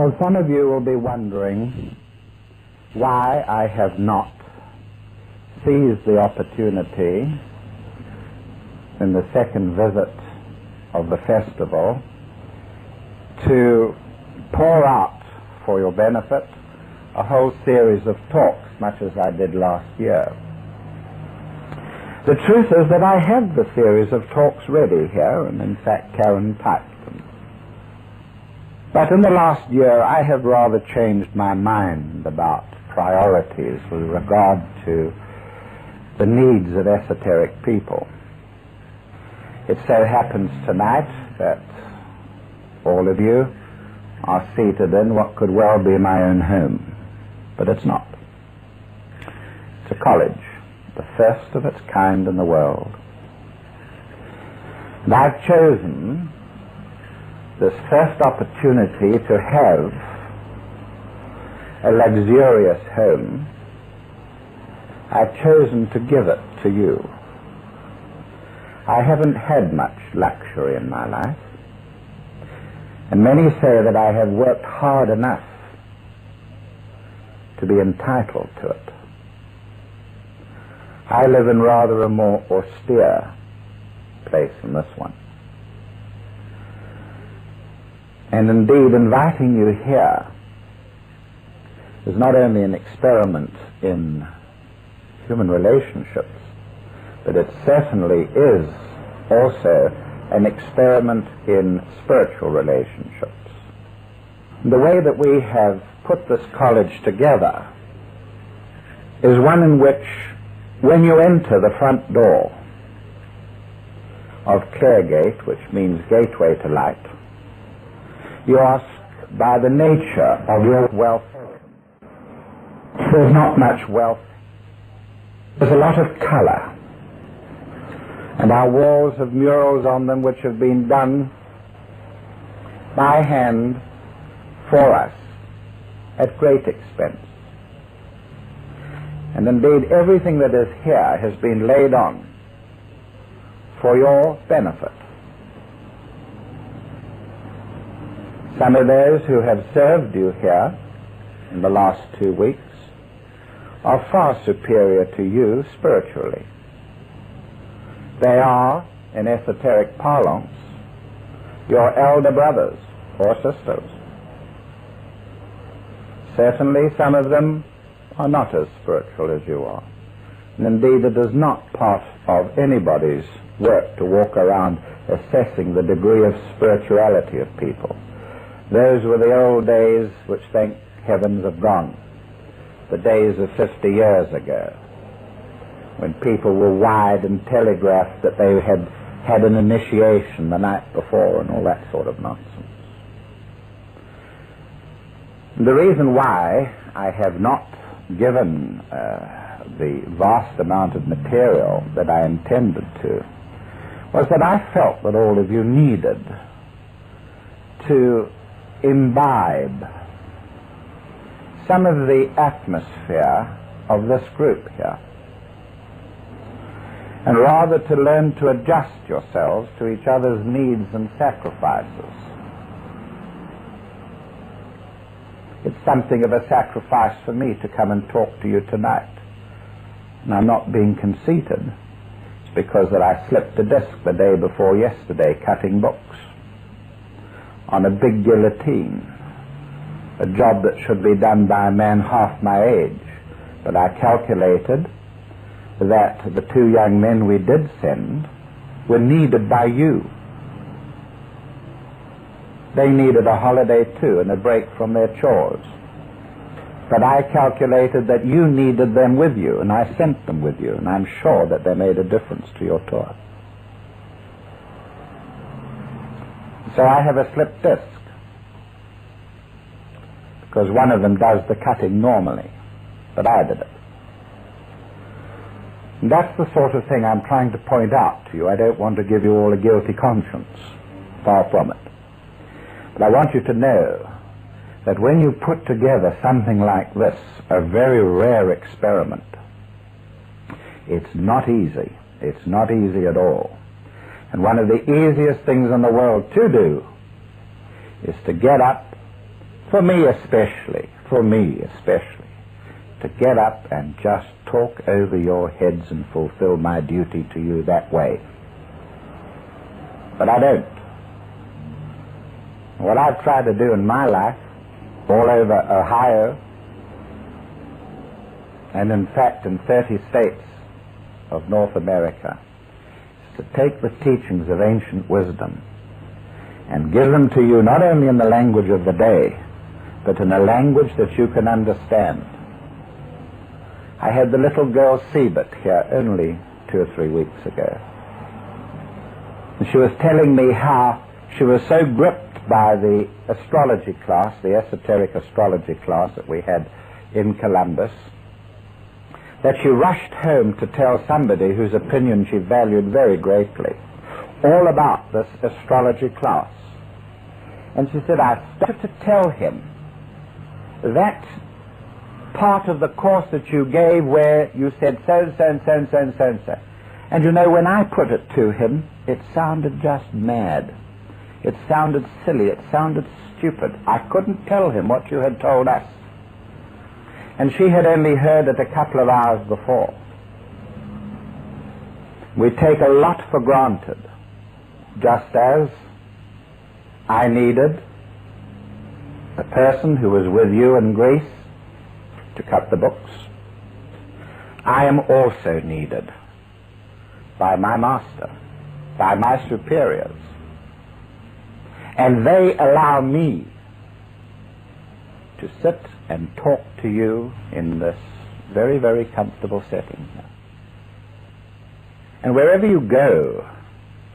Well, some of you will be wondering why I have not seized the opportunity in the second visit of the festival to pour out for your benefit a whole series of talks, much as I did last year. The truth is that I have the series of talks ready here, and in fact Karen typed them. But in the last year I have rather changed my mind about priorities with regard to the needs of esoteric people. It so happens tonight that all of you are seated in what could well be my own home, but it's not. It's a college, the first of its kind in the world. And I've chosen this first opportunity to have a luxurious home. I've chosen to give it to you. I haven't had much luxury in my life, and many say that I have worked hard enough to be entitled to it. I live in rather a more austere place than this one. And indeed, inviting you here is not only an experiment in human relationships, but it certainly is also an experiment in spiritual relationships. The way that we have put this college together is one in which, when you enter the front door of Cleargate, which means gateway to light, you ask by the nature of your wealth. There's not much wealth. There's a lot of color. And our walls have murals on them which have been done by hand for us at great expense. And indeed, everything that is here has been laid on for your benefit. Some of those who have served you here in the last 2 weeks are far superior to you spiritually. They are, in esoteric parlance, your elder brothers or sisters. Certainly some of them are not as spiritual as you are. And indeed it is not part of anybody's work to walk around assessing the degree of spirituality of people. Those were the old days which, thank heavens, have gone. The days of 50 years ago, when people were wired and telegraphed that they had had an initiation the night before and all that sort of nonsense. The reason why I have not given the vast amount of material that I intended to was that I felt that all of you needed to imbibe some of the atmosphere of this group here, and rather to learn to adjust yourselves to each other's needs and sacrifices. It's something of a sacrifice for me to come and talk to you tonight. And I'm not being conceited. It's because that I slipped a disc the day before yesterday cutting books on a big guillotine, a job that should be done by a man half my age. But I calculated that the 2 young men we did send were needed by you. They needed a holiday too and a break from their chores. But I calculated that you needed them with you, and I sent them with you, and I'm sure that they made a difference to your tour. So I have a slipped disc, because one of them does the cutting normally, but I did it. And that's the sort of thing I'm trying to point out to you. I don't want to give you all a guilty conscience. Far from it. But I want you to know that when you put together something like this, a very rare experiment, it's not easy. It's not easy at all. And one of the easiest things in the world to do is to get up for me especially, to get up and just talk over your heads and fulfill my duty to you that way. But I don't. What I've tried to do in my life, all over Ohio, and in fact in 30 states of North America, is to take the teachings of ancient wisdom and give them to you not only in the language of the day, but in a language that you can understand. I had the little girl Siebert here only 2 or 3 weeks ago. And she was telling me how she was so gripped by the astrology class, the esoteric astrology class that we had in Columbus, that she rushed home to tell somebody whose opinion she valued very greatly all about this astrology class. And she said, I started to tell him that part of the course that you gave where you said so and so and so and so and so and so. And you know, when I put it to him, it sounded just mad. It sounded silly. It sounded stupid. I couldn't tell him what you had told us. And she had only heard it a couple of hours before. We take a lot for granted, just as I needed a person who was with you in Greece to cut the books. I am also needed by my master, by my superiors, and they allow me to sit and talk to you in this very, very comfortable setting. And wherever you go,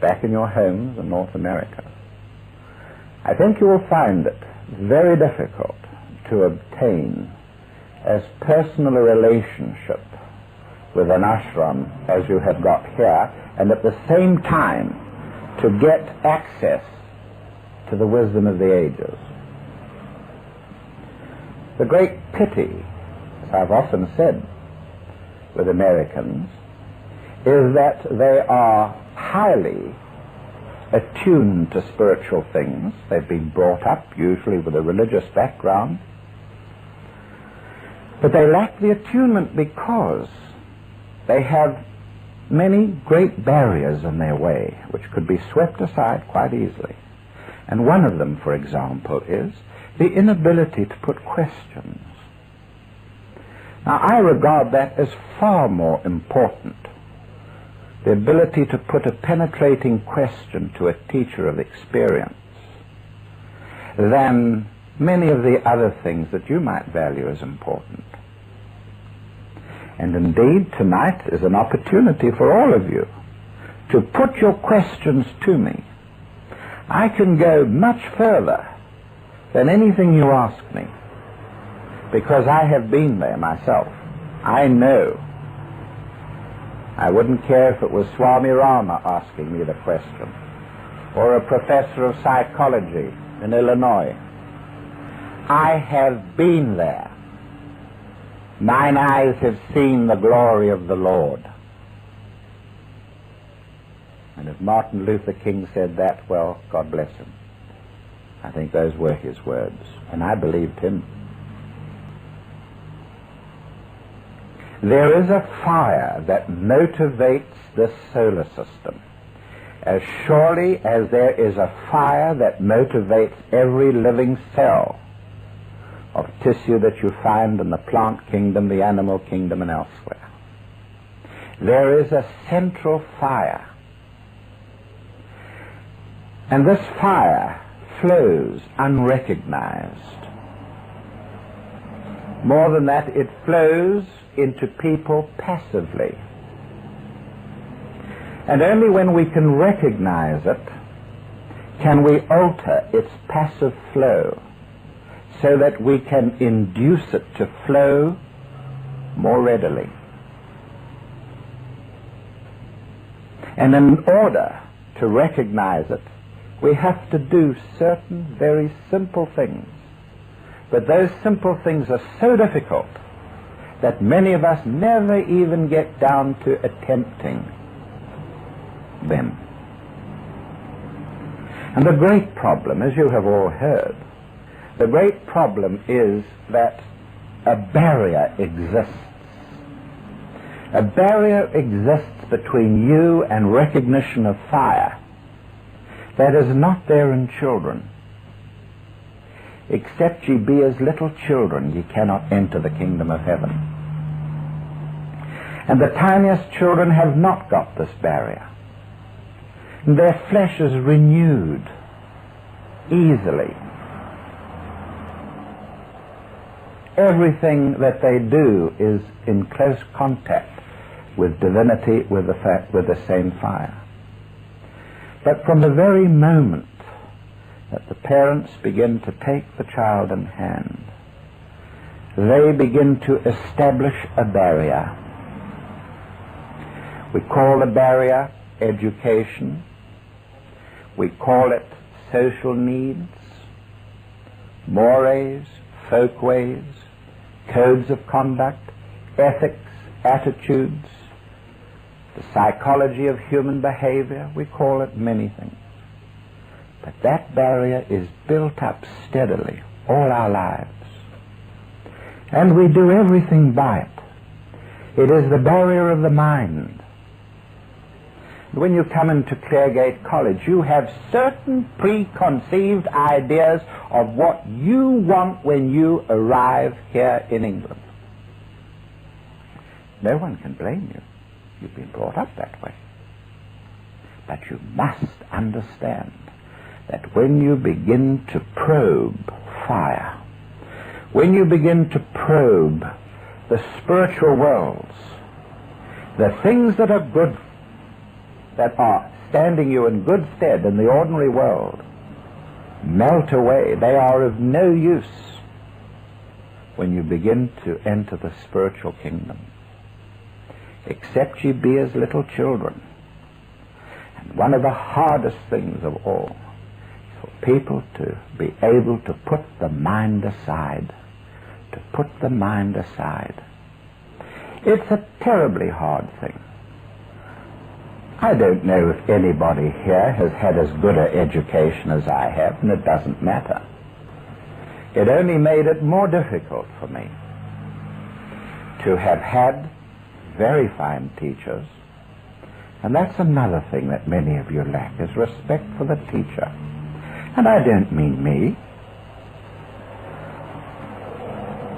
back in your homes in North America, I think you will find it very difficult to obtain as personal a relationship with an ashram as you have got here, and at the same time to get access to the wisdom of the ages. The great pity, as I've often said with Americans, is that they are highly attuned to spiritual things. They've been brought up usually with a religious background, but they lack the attunement because they have many great barriers in their way which could be swept aside quite easily. And one of them, for example, is the inability to put questions. Now, I regard that as far more important, the ability to put a penetrating question to a teacher of experience, than many of the other things that you might value as important. And indeed, tonight is an opportunity for all of you to put your questions to me. I can go much further than anything you ask me, because I have been there myself. I know. I wouldn't care if it was Swami Rama asking me the question, or a professor of psychology in Illinois. I have been there. Mine eyes have seen the glory of the Lord. And if Martin Luther King said that, well, God bless him. I think those were his words, and I believed him. There is a fire that motivates this solar system, as surely as there is a fire that motivates every living cell of tissue that you find in the plant kingdom, the animal kingdom, and elsewhere. There is a central fire. And this fire flows unrecognized. More than that, it flows into people passively. And only when we can recognize it can we alter its passive flow, so that we can induce it to flow more readily. And in order to recognize it, we have to do certain very simple things. But those simple things are so difficult that many of us never even get down to attempting them. And the great problem, as you have all heard, The great problem is that a barrier exists. A barrier exists between you and recognition of fire that is not there in children. Except ye be as little children, ye cannot enter the kingdom of heaven. And the tiniest children have not got this barrier. And their flesh is renewed easily. Everything that they do is in close contact with divinity, with the same fire. But from the very moment that the parents begin to take the child in hand, they begin to establish a barrier. We call the barrier education. We call it social needs, mores, folkways, codes of conduct, ethics, attitudes, the psychology of human behavior. We call it many things. But that barrier is built up steadily all our lives. And we do everything by it. It is the barrier of the mind. When you come into Cleargate College, you have certain preconceived ideas of what you want when you arrive here in England. No one can blame you. You've been brought up that way. But you must understand that when you begin to probe fire, when you begin to probe the spiritual worlds, the things that are good, that are standing you in good stead in the ordinary world, melt away. They are of no use when you begin to enter the spiritual kingdom. Except ye be as little children. And one of the hardest things of all is for people to be able to put the mind aside. To put the mind aside. It's a terribly hard thing. I don't know if anybody here has had as good an education as I have, and it doesn't matter. It only made it more difficult for me to have had very fine teachers, and that's another thing that many of you lack, is respect for the teacher. And I don't mean me.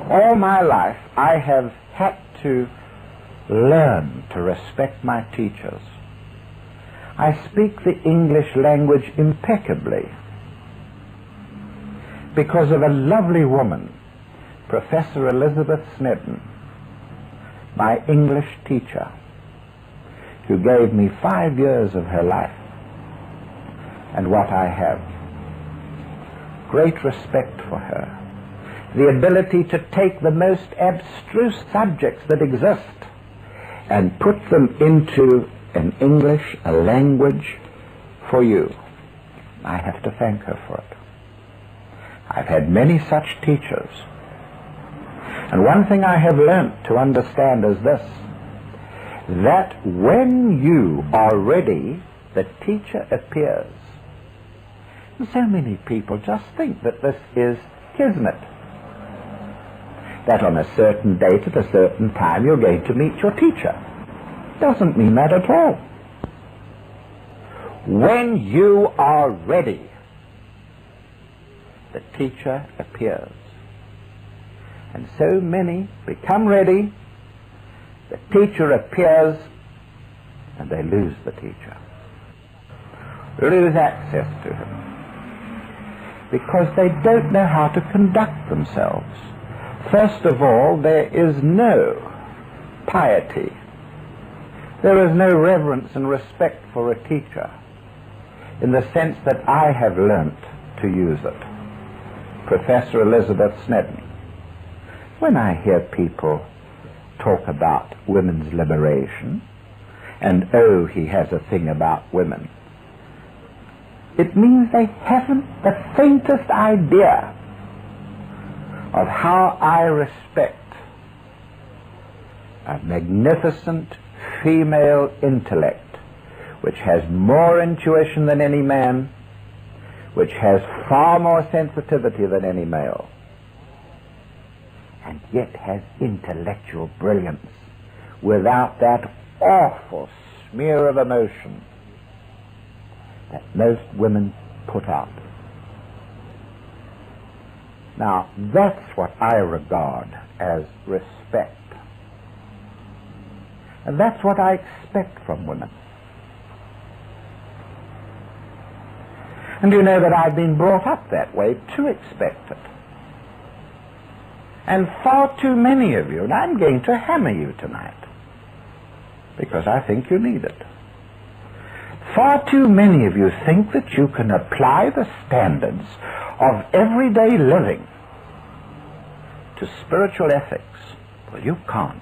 All my life I have had to learn to respect my teachers. I speak the English language impeccably because of a lovely woman, Professor Elizabeth Snedden, my English teacher, who gave me 5 years of her life and what I have. Great respect for her. The ability to take the most abstruse subjects that exist and put them into an English, a language for you. I have to thank her for it. I've had many such teachers. And one thing I have learnt to understand is this, that when you are ready, the teacher appears. And so many people just think that this is kismet. That on a certain date at a certain time you're going to meet your teacher. Doesn't mean that at all. When you are ready, the teacher appears. And so many become ready, the teacher appears, and they lose the teacher. Lose access to him. Because they don't know how to conduct themselves. First of all, there is no piety. There is no reverence and respect for a teacher in the sense that I have learnt to use it. Professor Elizabeth Snedden. When I hear people talk about women's liberation, and oh, he has a thing about women, it means they haven't the faintest idea of how I respect a magnificent female intellect which has more intuition than any man, which has far more sensitivity than any male, and yet has intellectual brilliance without that awful smear of emotion that most women put out. Now, that's what I regard as respect. And that's what I expect from women. And you know that I've been brought up that way to expect it. And far too many of you, and I'm going to hammer you tonight, because I think you need it. Far too many of you think that you can apply the standards of everyday living to spiritual ethics. Well, you can't.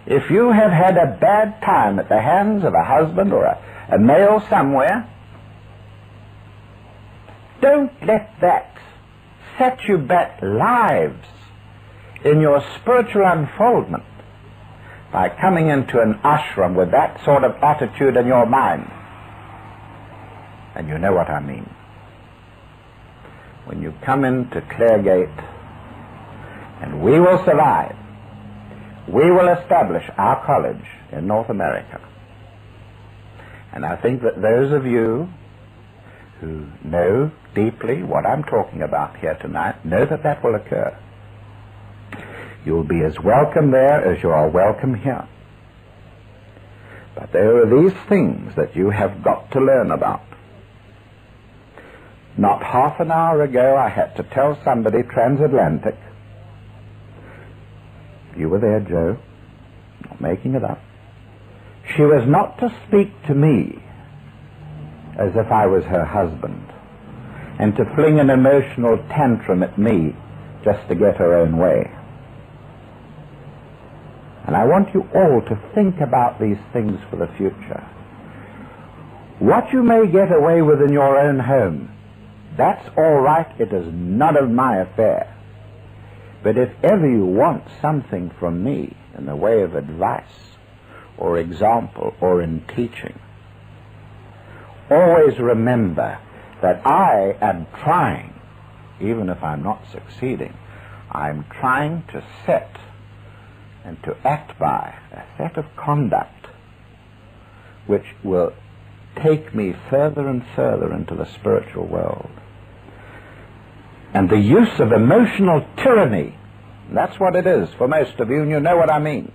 If you have had a bad time at the hands of a husband or a male somewhere, don't let that set you back lives in your spiritual unfoldment by coming into an ashram with that sort of attitude in your mind. And you know what I mean. When you come into Cleargate, and we will survive, we will establish our college in North America. And I think that those of you who know deeply what I'm talking about here tonight know that that will occur. You'll be as welcome there as you are welcome here. But there are these things that you have got to learn about. Not half an hour ago I had to tell somebody transatlantic, you were there, Joe, not making it up, she was not to speak to me as if I was her husband, and to fling an emotional tantrum at me just to get her own way. And I want you all to think about these things for the future. What you may get away with in your own home, that's all right, it is none of my affair. But if ever you want something from me in the way of advice or example or in teaching, always remember that I am trying, even if I'm not succeeding, I'm trying to set and to act by a set of conduct which will take me further and further into the spiritual world. And the use of emotional tyranny, that's what it is for most of you, and you know what I mean.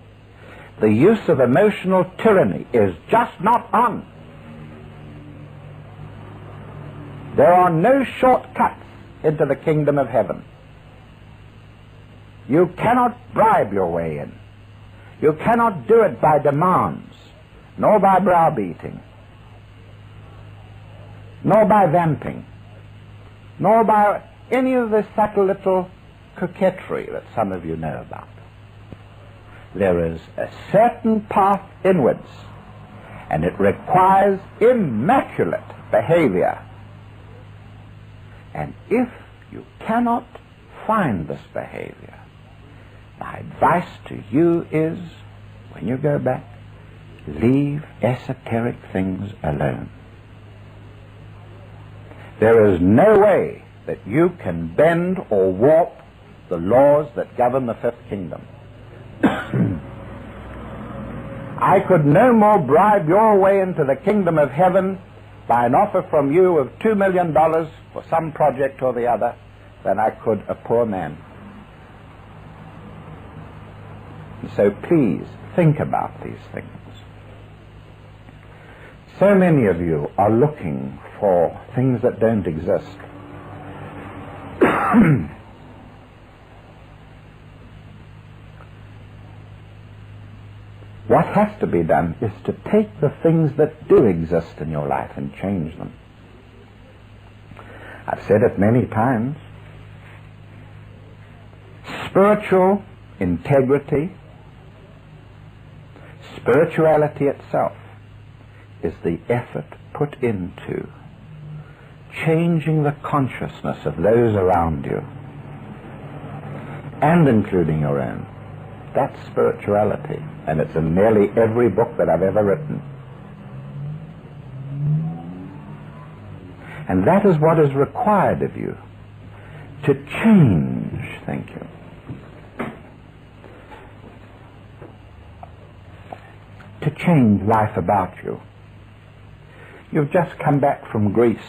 The use of emotional tyranny is just not on. There are no shortcuts into the kingdom of heaven. You cannot bribe your way in. You cannot do it by demands, nor by browbeating, nor by vamping, nor by any of the subtle little coquetry that some of you know about. There is a certain path inwards, and it requires immaculate behavior. And if you cannot find this behavior, my advice to you is, when you go back, leave esoteric things alone. There is no way that you can bend or warp the laws that govern the fifth kingdom. I could no more bribe your way into the kingdom of heaven by an offer from you of $2 million for some project or the other than I could a poor man. And so please think about these things. So many of you are looking for things that don't exist. What has to be done is to take the things that do exist in your life and change them. I've said it many times. Spiritual integrity, spirituality itself, is the effort put into changing the consciousness of those around you, and including your own. That's spirituality, and it's in nearly every book that I've ever written. And that is what is required of you, to change. Thank you. To change life about you. You've just come back from Greece.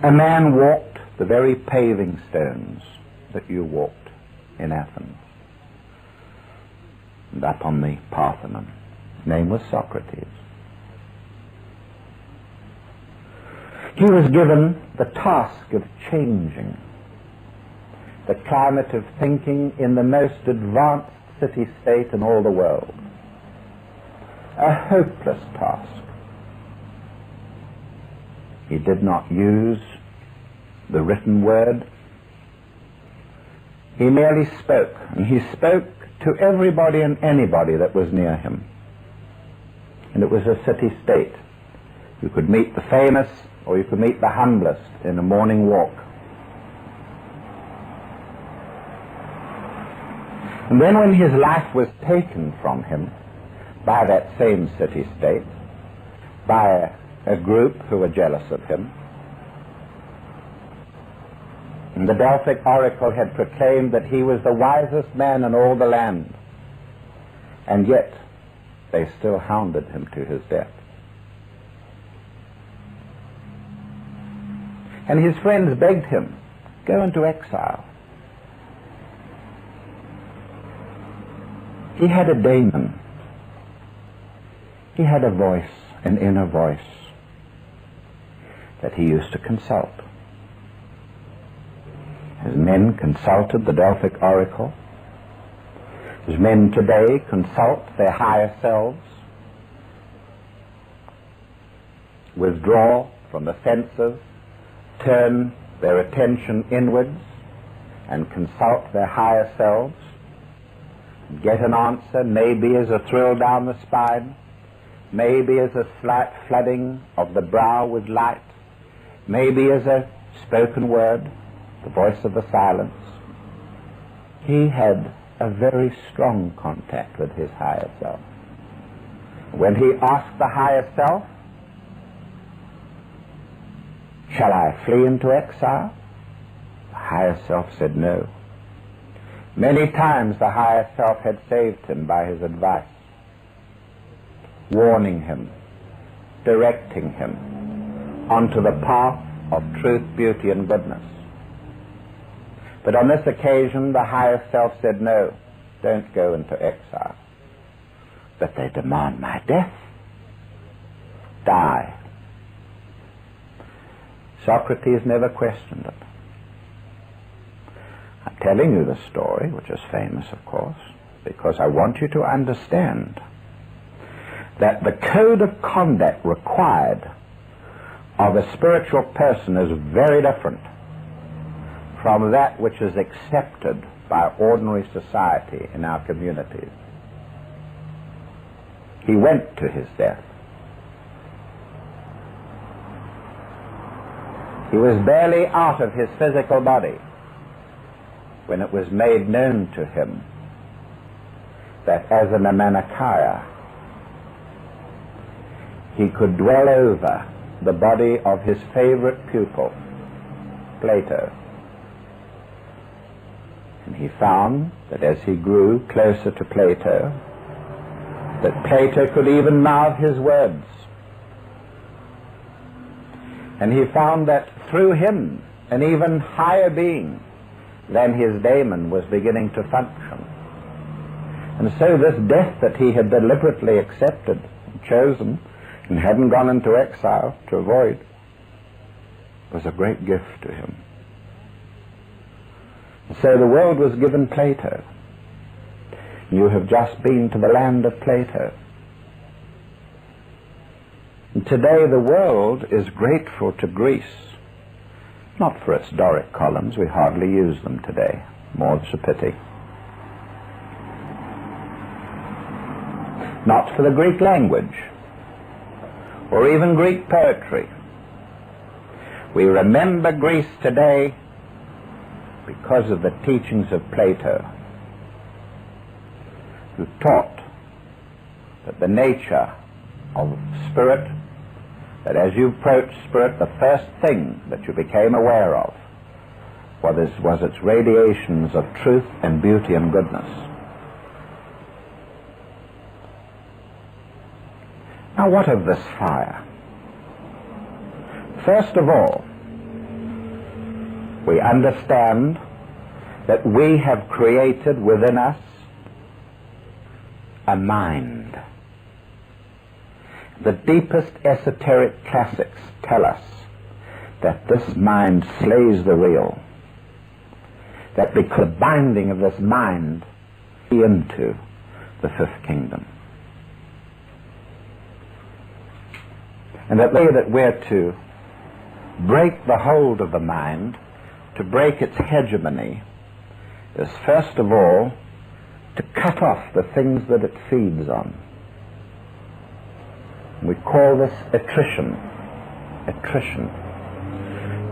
A man walked the very paving stones that you walked in Athens and up on the Parthenon. His name was Socrates. He was given the task of changing the climate of thinking in the most advanced city-state in all the world. A hopeless task. He did not use the written word. He merely spoke, and he spoke to everybody and anybody that was near him. And it was a city-state. You could meet the famous, or you could meet the humblest in a morning walk. And then when his life was taken from him by that same city-state, by a group who were jealous of him, and the Delphic oracle had proclaimed that he was the wisest man in all the land, and yet they still hounded him to his death. And his friends begged him, go into exile. He had a daemon. He had a voice, an inner voice, that he used to consult. As men consulted the Delphic oracle, as men today consult their higher selves, withdraw from the senses, turn their attention inwards, and consult their higher selves, get an answer, maybe as a thrill down the spine, maybe as a slight flooding of the brow with light, maybe as a spoken word, the voice of the silence. He had a very strong contact with his higher self. When he asked the higher self, shall I flee into exile? The higher self said no. Many times the higher self had saved him by his advice, warning him, directing him onto the path of truth, beauty, and goodness. But on this occasion, the higher self said, no, don't go into exile. But they demand my death. Die. Socrates never questioned it. I'm telling you the story, which is famous, of course, because I want you to understand that the code of conduct required of a spiritual person is very different from that which is accepted by ordinary society in our communities. He went to his death. He was barely out of his physical body when it was made known to him that as an Amanakaya he could dwell over the body of his favorite pupil, Plato. And he found that as he grew closer to Plato, that Plato could even mouth his words. And he found that through him, an even higher being than his daemon was beginning to function. And so this death that he had deliberately accepted, chosen, and hadn't gone into exile to avoid, was a great gift to him. And so the world was given Plato. You have just been to the land of Plato. And today the world is grateful to Greece, not for its Doric columns, we hardly use them today, more's a pity. Not for the Greek language, or even Greek poetry. We remember Greece today because of the teachings of Plato, who taught that the nature of spirit, that as you approached spirit, the first thing that you became aware of was its radiations of truth and beauty and goodness. Now, what of this fire? First of all, we understand that we have created within us a mind. The deepest esoteric classics tell us that this mind slays the real, that because the binding of this mind into the fifth kingdom. And that way that we're to break the hold of the mind, to break its hegemony, is first of all to cut off the things that it feeds on. We call this attrition. Attrition.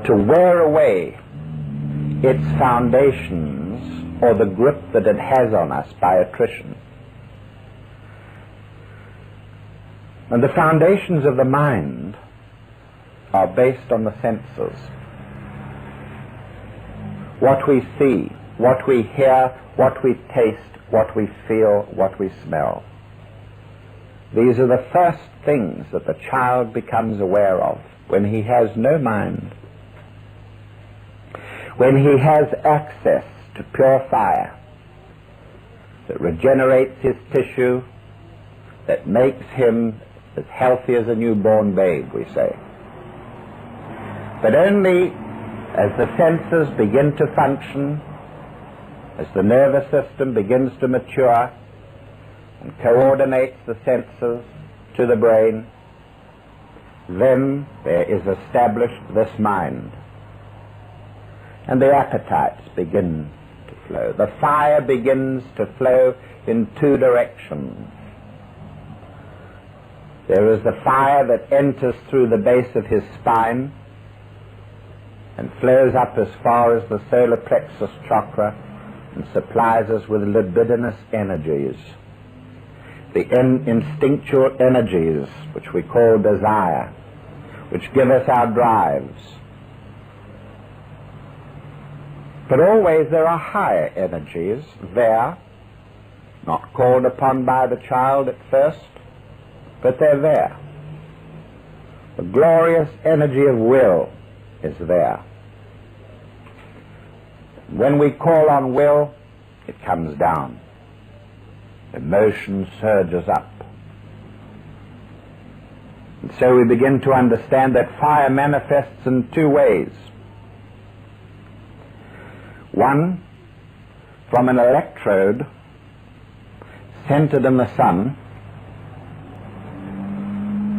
To wear away its foundations, or the grip that it has on us by attrition. And the foundations of the mind are based on the senses. What we see, what we hear, what we taste, what we feel, what we smell. These are the first things that the child becomes aware of when he has no mind. When he has access to pure fire that regenerates his tissue, that makes him as healthy as a newborn babe, we say. But only as the senses begin to function, as the nervous system begins to mature and coordinates the senses to the brain, then there is established this mind. And the appetites begin to flow. The fire begins to flow in two directions. There is the fire that enters through the base of his spine and flows up as far as the solar plexus chakra and supplies us with libidinous energies, the instinctual energies which we call desire, which give us our drives. But always there are higher energies there, not called upon by the child at first, but they're there. The glorious energy of will is there. When we call on will, it comes down. Emotion surges up. And so we begin to understand that fire manifests in two ways. One, from an electrode centered in the sun,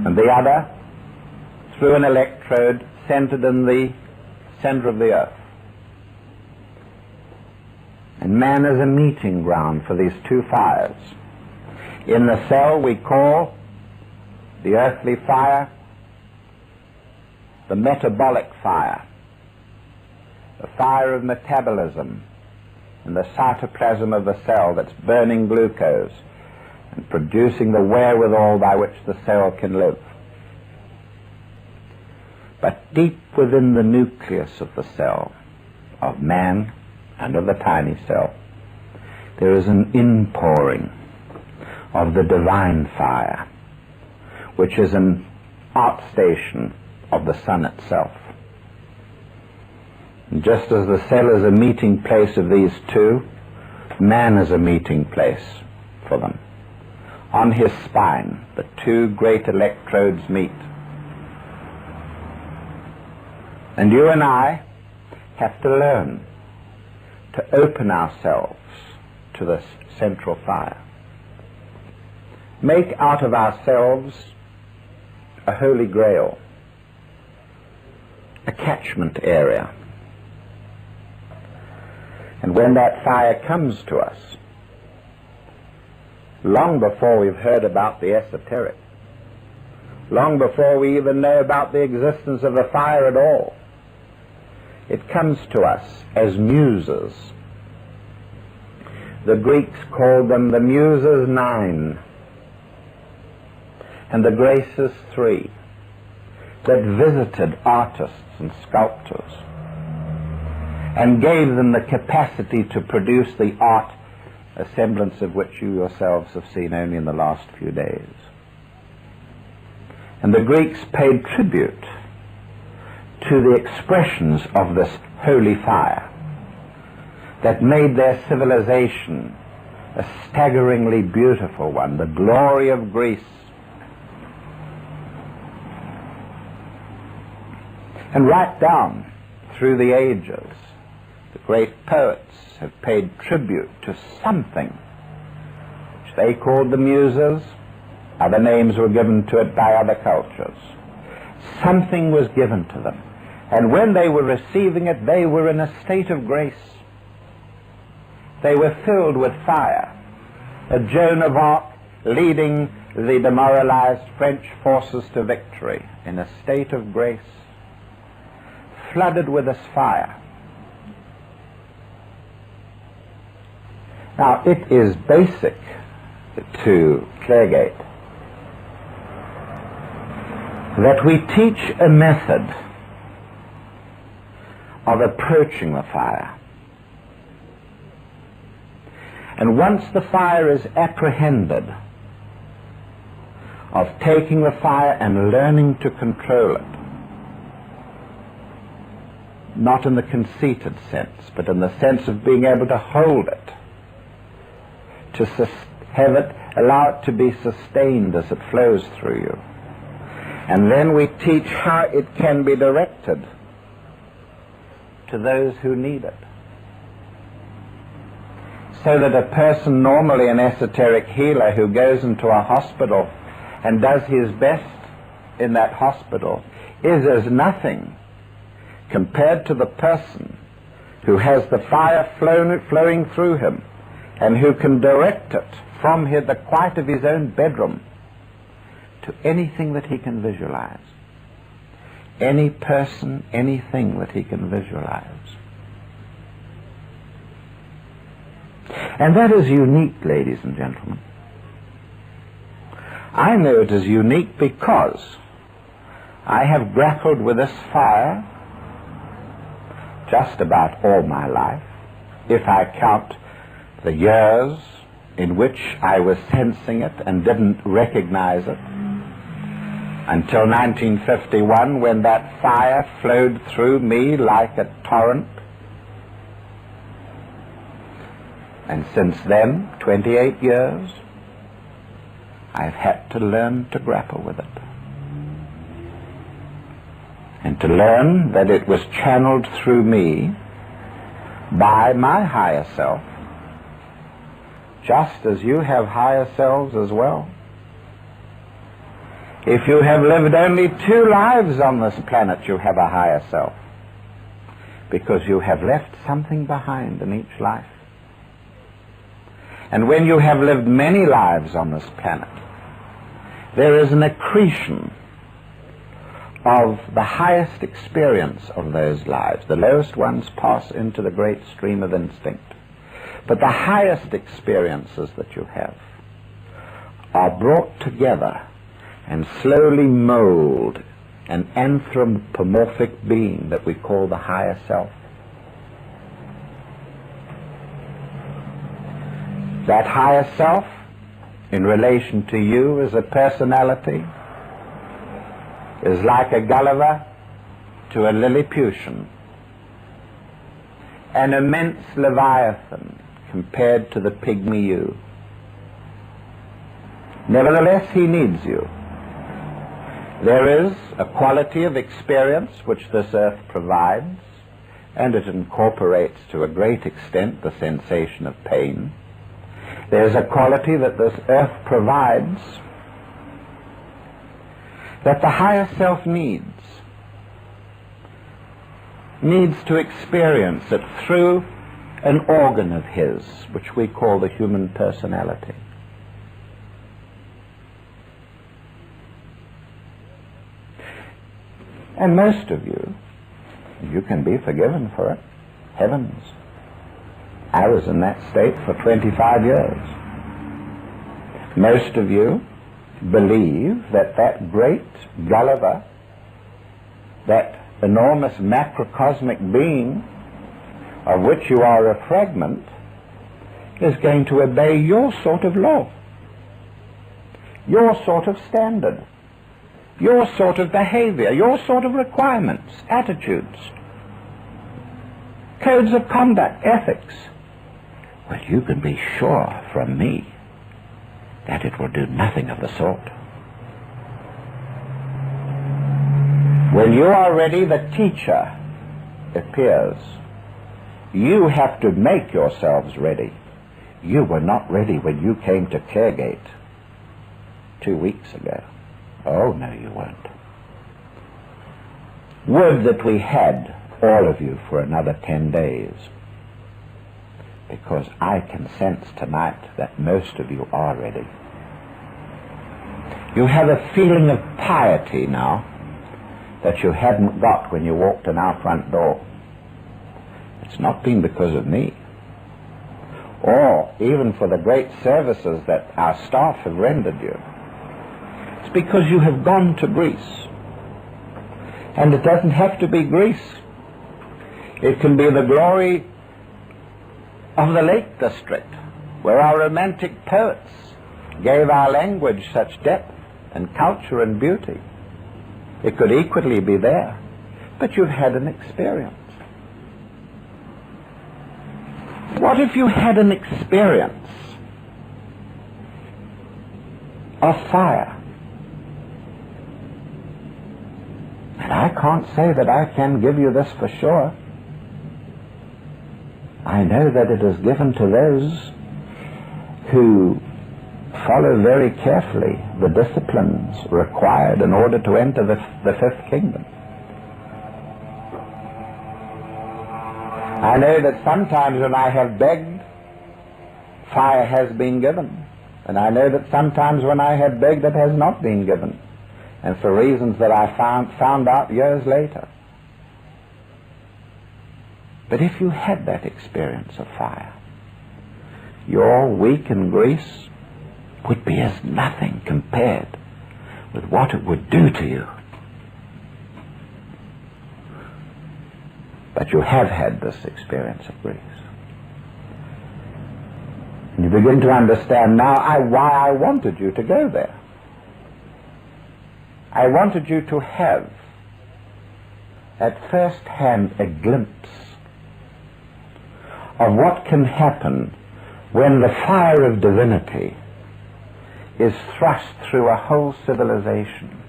and the other through an electrode centered in the center of the earth. And man is a meeting ground for these two fires. In the cell we call the earthly fire the metabolic fire, the fire of metabolism in the cytoplasm of the cell that's burning glucose and producing the wherewithal by which the cell can live. But deep within the nucleus of the cell, of man and of the tiny cell, there is an inpouring of the divine fire, which is an outstation of the sun itself. And just as the cell is a meeting place of these two, man is a meeting place for them. On his spine, the two great electrodes meet. And you and I have to learn to open ourselves to this central fire. Make out of ourselves a holy grail, a catchment area. And when that fire comes to us, long before we've heard about the esoteric, long before we even know about the existence of the fire at all, it comes to us as muses. The Greeks called them the Muses 9. and the graces 3 that visited artists and sculptors and gave them the capacity to produce the art, a semblance of which you yourselves have seen only in the last few days. And the Greeks paid tribute to the expressions of this holy fire that made their civilization a staggeringly beautiful one, the glory of Greece. And right down through the ages, the great poets have paid tribute to something which they called the Muses. Other names were given to it by other cultures. Something was given to them. And when they were receiving it, they were in a state of grace. They were filled with fire. A Joan of Arc leading the demoralized French forces to victory in a state of grace, flooded with this fire. Now, it is basic to Claregate that we teach a method of approaching the fire. And once the fire is apprehended, of taking the fire and learning to control it, not in the conceited sense, but in the sense of being able to hold it, to have it, allow it to be sustained as it flows through you. And then we teach how it can be directed to those who need it. So that a person, normally an esoteric healer who goes into a hospital and does his best in that hospital, is as nothing compared to the person who has the fire flowing through him and who can direct it from the quiet of his own bedroom to anything that he can visualize. Any person, anything that he can visualize. And that is unique, ladies and gentlemen. I know it is unique because I have grappled with this fire just about all my life, if I count the years in which I was sensing it and didn't recognize it, until 1951, when that fire flowed through me like a torrent. And since then, 28 years, I've had to learn to grapple with it. And to learn that it was channeled through me by my higher self, just as you have higher selves as well. If you have lived only 2 lives on this planet, you have a higher self, because you have left something behind in each life. And when you have lived many lives on this planet, there is an accretion of the highest experience of those lives. The lowest ones pass into the great stream of instinct. But the highest experiences that you have are brought together and slowly mold an anthropomorphic being that we call the higher self. That higher self, in relation to you as a personality, is like a Gulliver to a Lilliputian, an immense Leviathan compared to the pygmy you. Nevertheless, he needs you. There is a quality of experience which this earth provides, and it incorporates to a great extent the sensation of pain. There's a quality that this earth provides that the higher self needs to experience it through an organ of his, which we call the human personality. And most of you can be forgiven for it. Heavens. I was in that state for 25 years. Most of you believe that that great Gulliver, that enormous macrocosmic being of which you are a fragment, is going to obey your sort of law, your sort of standard, your sort of behavior, your sort of requirements, attitudes, codes of conduct, ethics. Well, you can be sure from me that it will do nothing of the sort. When you are ready, the teacher appears. You have to make yourselves ready. You were not ready when you came to Claregate 2 weeks ago. Oh, no, you weren't. Would that we had all of you for another 10 days, because I can sense tonight that most of you are ready. You have a feeling of piety now that you hadn't got when you walked in our front door. It's not been because of me, or even for the great services that our staff have rendered you. It's because you have gone to Greece. And it doesn't have to be Greece. It can be the glory of the Lake District, where our romantic poets gave our language such depth and culture and beauty. It could equally be there, but you've had an experience. What if you had an experience of fire? And I can't say that I can give you this for sure. I know that it is given to those who follow very carefully the disciplines required in order to enter the fifth kingdom. I know that sometimes when I have begged, fire has been given. And I know that sometimes when I have begged, it has not been given. And for reasons that I found out years later. But if you had that experience of fire, your week in Greece would be as nothing compared with what it would do to you. But you have had this experience of Greece. And you begin to understand now why I wanted you to go there. I wanted you to have at first hand a glimpse of what can happen when the fire of divinity is thrust through a whole civilization.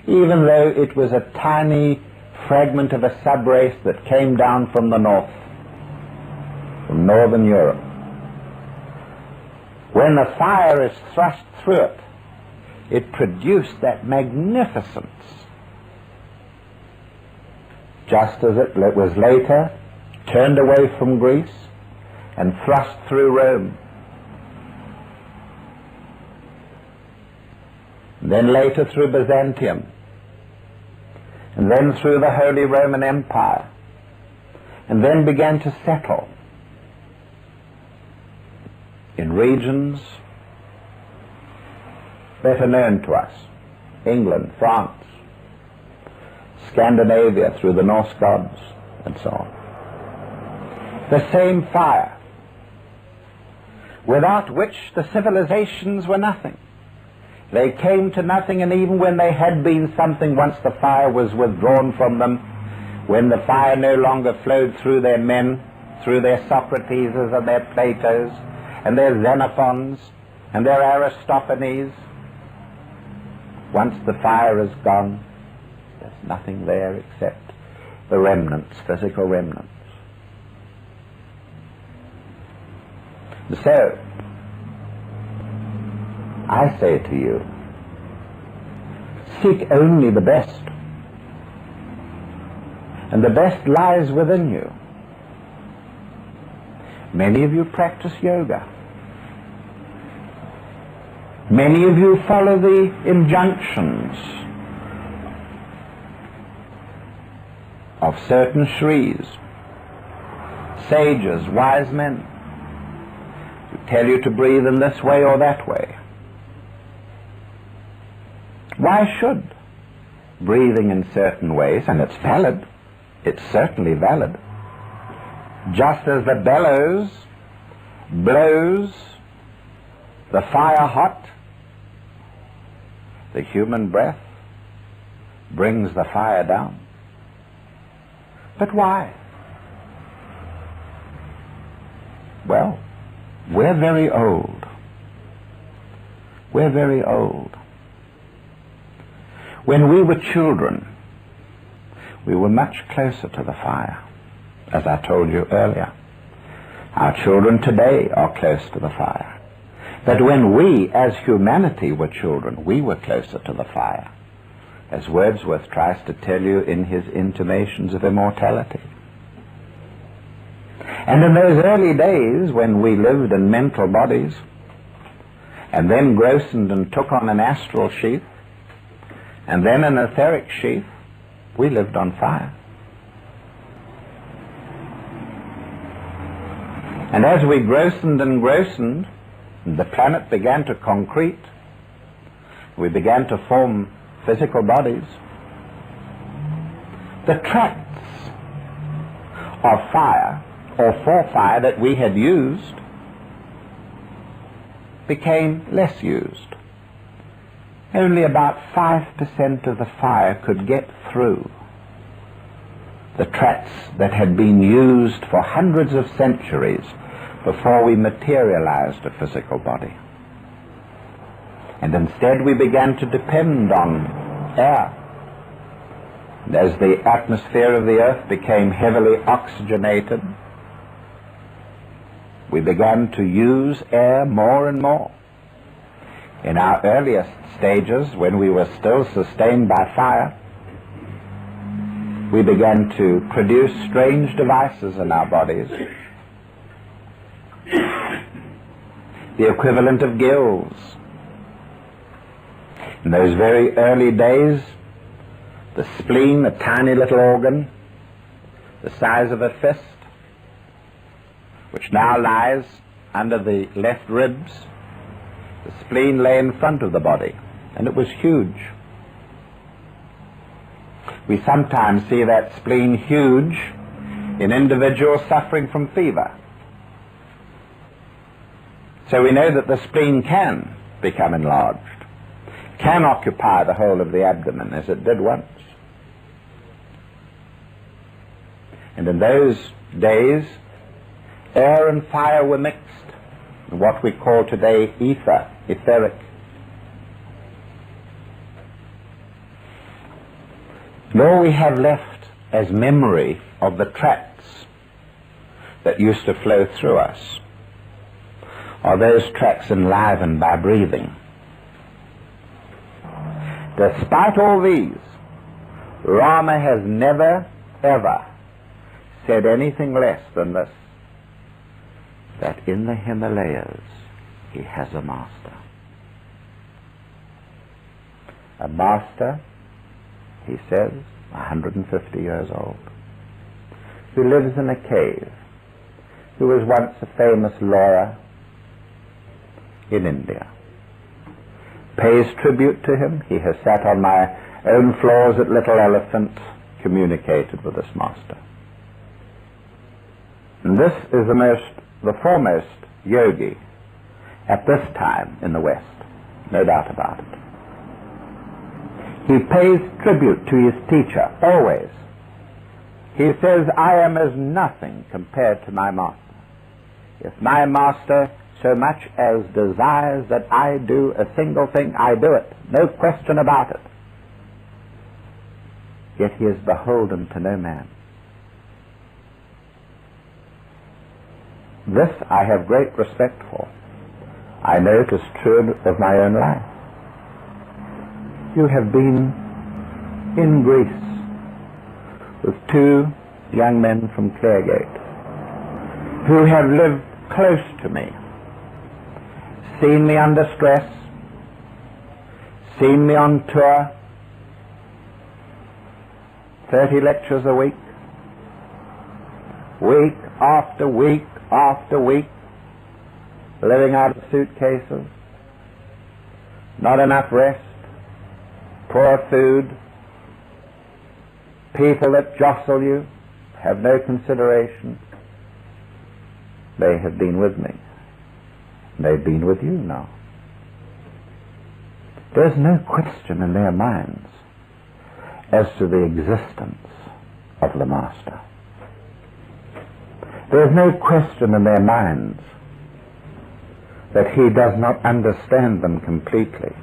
Even though it was a tiny fragment of a subrace that came down from the north, from northern Europe. When the fire is thrust through it, it produced that magnificence, just as it was later turned away from Greece and thrust through Rome. Then later through Byzantium, and then through the Holy Roman Empire, and then began to settle in regions better known to us: England, France, Scandinavia through the Norse gods, and so on. The same fire, without which the civilizations were nothing. They came to nothing, and even when they had been something, once the fire was withdrawn from them, when the fire no longer flowed through their men, through their Socrateses and their Platos and their Xenophons and their Aristophanes, once the fire is gone, there's nothing there except the remnants, physical remnants. So, I say to you, seek only the best. And the best lies within you. Many of you practice yoga. Many of you follow the injunctions of certain Shris, sages, wise men, who tell you to breathe in this way or that way. Why should breathing in certain ways, and it's valid, it's certainly valid, just as the bellows blows the fire hot, the human breath brings the fire down. But why? Well, we're very old. We're very old. When we were children, we were much closer to the fire, as I told you earlier. Our children today are close to the fire. But when we, as humanity, were children, we were closer to the fire, as Wordsworth tries to tell you in his Intimations of Immortality. And in those early days when we lived in mental bodies, and then grossed and took on an astral sheath, and then an etheric sheath, we lived on fire. And as we grossed and grossed, the planet began to concrete, we began to form physical bodies, the tracts of fire, or for fire, that we had used became less used. Only about 5% of the fire could get through the tracts that had been used for hundreds of centuries before we materialized a physical body. And instead we began to depend on air. And as the atmosphere of the earth became heavily oxygenated, we began to use air more and more. In our earliest stages, when we were still sustained by fire, we began to produce strange devices in our bodies. The equivalent of gills. In those very early days, the spleen, a tiny little organ, the size of a fist, which now lies under the left ribs, the spleen lay in front of the body, and it was huge. We sometimes see that spleen huge in individuals suffering from fever. So we know that the spleen can become enlarged, can occupy the whole of the abdomen as it did once. And in those days, air and fire were mixed, in what we call today ether, etheric. And all we have left as memory of the tracts that used to flow through us are those tracts enlivened by breathing. Despite all these, Rama has never, ever said anything less than this, that in the Himalayas he has a master. A master, he says, 150 years old, who lives in a cave, who was once a famous lawyer in India. Pays tribute to him. He has sat on my own floors at Little Elephant, communicated with this master. And this is the foremost yogi at this time in the West, no doubt about it. He pays tribute to his teacher, always. He says, I am as nothing compared to my master. If my master so much as desires that I do a single thing, I do it, no question about it. Yet he is beholden to no man. This I have great respect for. I know it is true of my own life. You have been in Greece with two young men from Cleargate who have lived close to me, seen me under stress, seen me on tour, 30 lectures a week, week after week after week, living out of suitcases, not enough rest, poor food, people that jostle you, have no consideration. They have been with me. They've been with you now. There's no question in their minds as to the existence of the Master. There's no question in their minds that he does not understand them completely,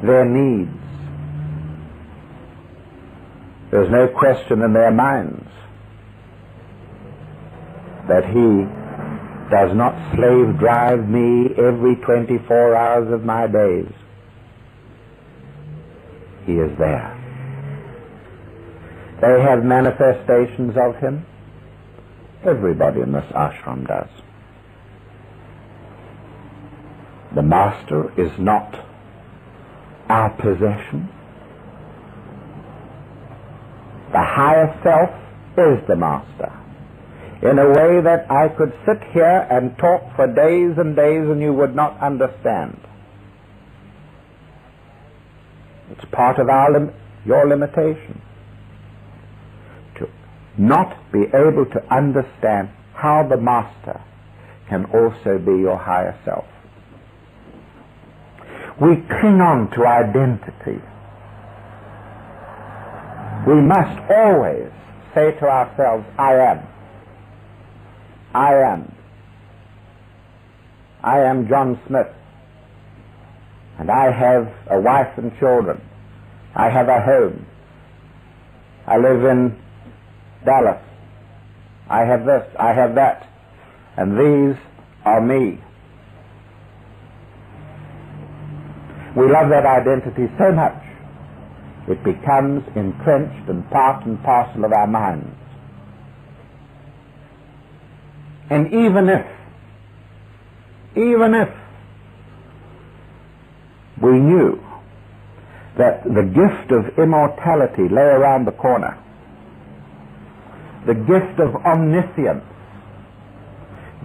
their needs. There's no question in their minds that he does not slave drive me every 24 hours of my days. He is there. They have manifestations of him. Everybody in this ashram does. The Master is not our possession. The higher self is the Master. In a way that I could sit here and talk for days and days and you would not understand. It's part of your limitation to not be able to understand how the Master can also be your higher self. We cling on to identity. We must always say to ourselves, I am. I am. I am John Smith. And I have a wife and children. I have a home. I live in Dallas. I have this, I have that. And these are me. We love that identity so much, it becomes entrenched and part and parcel of our minds. And even if we knew that the gift of immortality lay around the corner, the gift of omniscience,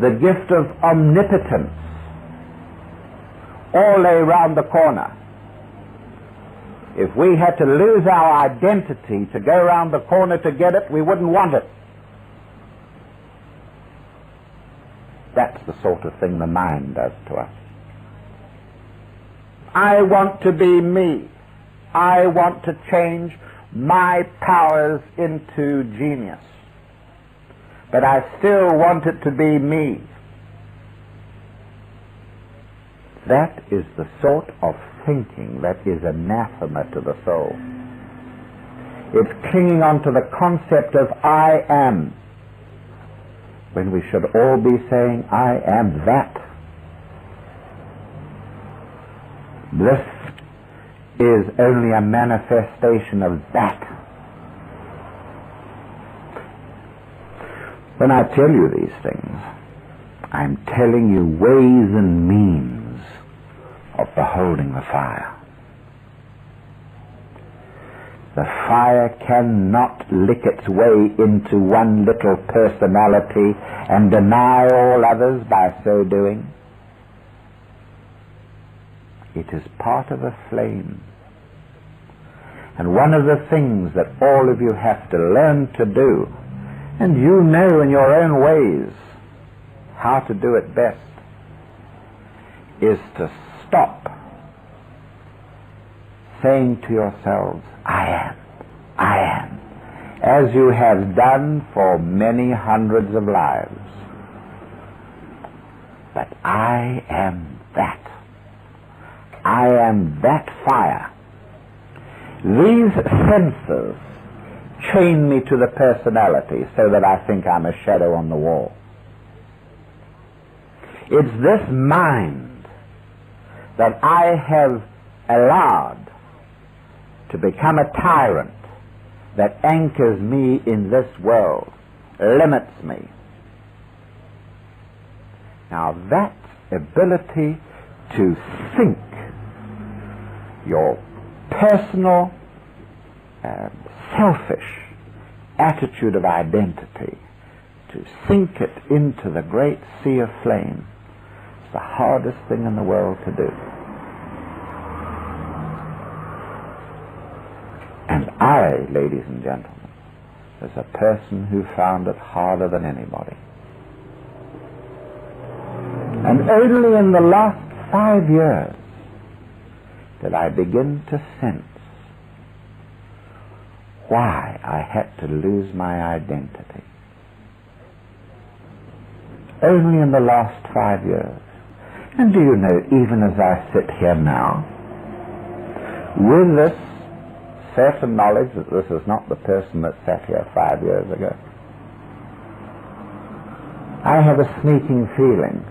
the gift of omnipotence, all lay round the corner. If we had to lose our identity to go round the corner to get it, we wouldn't want it. That's the sort of thing the mind does to us. I want to be me. I want to change my powers into genius. But I still want it to be me. That is the sort of thinking that is anathema to the soul. It's clinging on to the concept of I am, when we should all be saying, I am that. This is only a manifestation of that. When I tell you these things, I'm telling you ways and means of beholding the fire. The fire cannot lick its way into one little personality and deny all others by so doing. It is part of a flame. And one of the things that all of you have to learn to do, and you know in your own ways how to do it best, is to stop saying to yourselves, I am, as you have done for many hundreds of lives. But I am that. I am that fire. These senses chain me to the personality so that I think I'm a shadow on the wall. It's this mind that I have allowed to become a tyrant that anchors me in this world, limits me. Now that ability to think your personal selfish attitude of identity, to sink it into the great sea of flame, is the hardest thing in the world to do. And I, ladies and gentlemen, was a person who found it harder than anybody. And only in the last 5 years did I begin to sense why I had to lose my identity. Only in the last 5 years. And do you know, even as I sit here now, with this certain knowledge that this is not the person that sat here 5 years ago, I have a sneaking feeling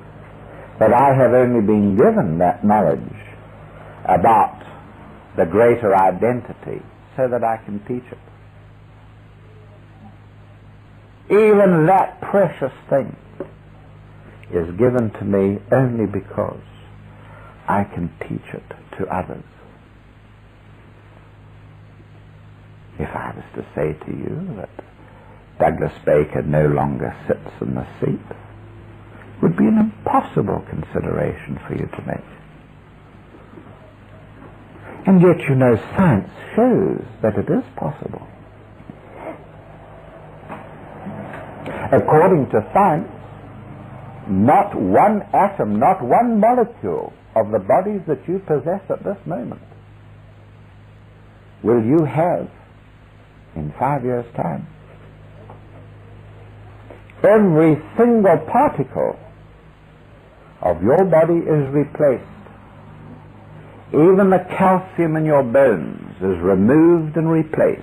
that I have only been given that knowledge about the greater identity so that I can teach it. Even that precious thing is given to me only because I can teach it to others. If I was to say to you that Douglas Baker no longer sits in the seat, it would be an impossible consideration for you to make. And yet, you know, science shows that it is possible. According to science, not one atom, not one molecule of the bodies that you possess at this moment will you have in 5 years' time. Every single particle of your body is replaced. Even the calcium in your bones is removed and replaced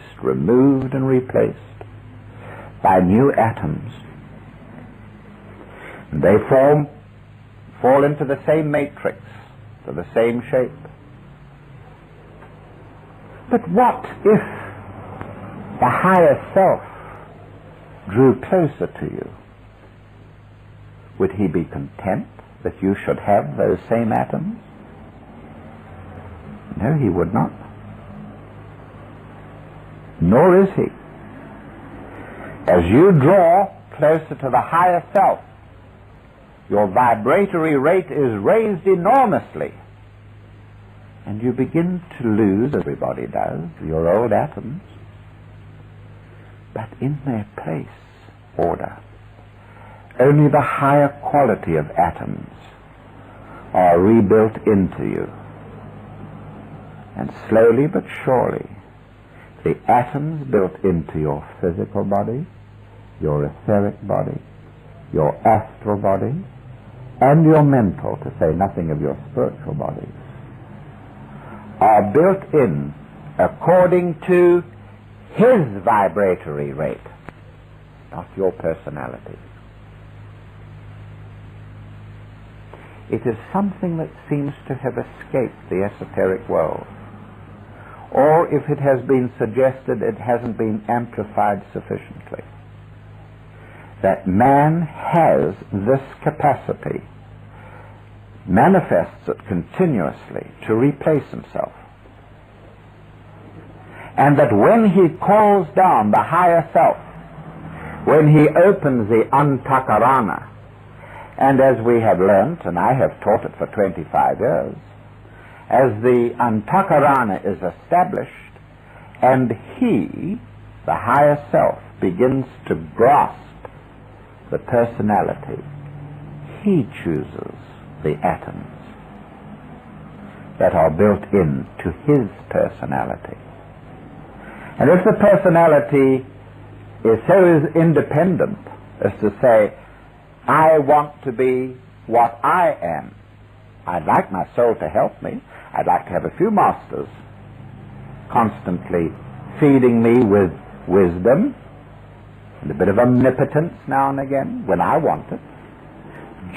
by new atoms. And they fall into the same matrix, to the same shape. But what if the higher self drew closer to you? Would he be content that you should have those same atoms? No, he would not. Nor is he. As you draw closer to the higher self, your vibratory rate is raised enormously, and you begin to lose, as everybody does, your old atoms. But in their place, order. Only the higher quality of atoms are rebuilt into you. And slowly but surely, the atoms built into your physical body, your etheric body, your astral body, and your mental, to say nothing of your spiritual bodies, are built in according to his vibratory rate, not your personality. It is something that seems to have escaped the esoteric world. Or if it has been suggested, it hasn't been amplified sufficiently. That man has this capacity, manifests it continuously, to replace himself. And that when he calls down the higher self, when he opens the antakarana, and as we have learnt, and I have taught it for 25 years, as the antakarana is established, and he, the higher self, begins to grasp the personality, he chooses the atoms that are built into his personality. And if the personality is so independent as to say, I want to be what I am, I'd like my soul to help me, I'd like to have a few masters constantly feeding me with wisdom and a bit of omnipotence now and again when I want it,